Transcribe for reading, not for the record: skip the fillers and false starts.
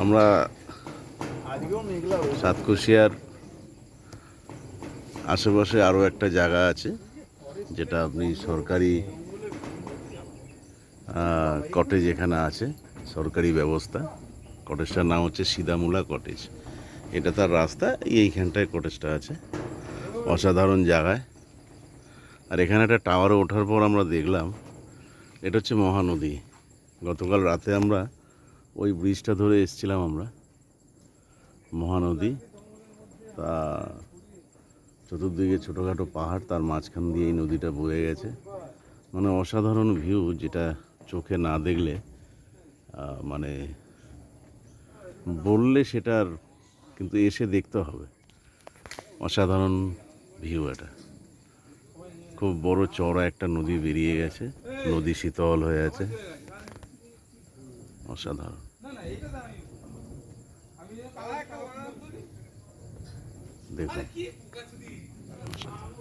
আমরা সাতকোশিয়ার আশেপাশে আরও একটা জায়গা আছে যেটা আপনি সরকারি কটেজ এখানে আছে, সরকারি ব্যবস্থা। কটেজটার নাম হচ্ছে সিদামুলা কটেজ। এটা তার রাস্তা, এইখানটায় কটেজটা আছে। অসাধারণ জায়গায়। আর এখানে একটা টাওয়ারে ওঠার পর আমরা দেখলাম এটা হচ্ছে মহানদী। গতকাল রাতে আমরা ওই ব্রিজটা ধরে এসেছিলাম আমরা, মহানদী। তা চতুর্দিকে ছোটোখাটো পাহাড়, তার মাঝখান দিয়ে এই নদীটা বয়ে গেছে। মানে অসাধারণ ভিউ, যেটা চোখে না দেখলে মানে বললে সেটার, কিন্তু এসে দেখতে হবে। অসাধারণ ভিউ এটা। খুব বড় চওড়া একটা নদী বেরিয়ে গেছে, নদী শীতল হয়ে আছে, অসাধারণ। দেখুন, অসাধারণ।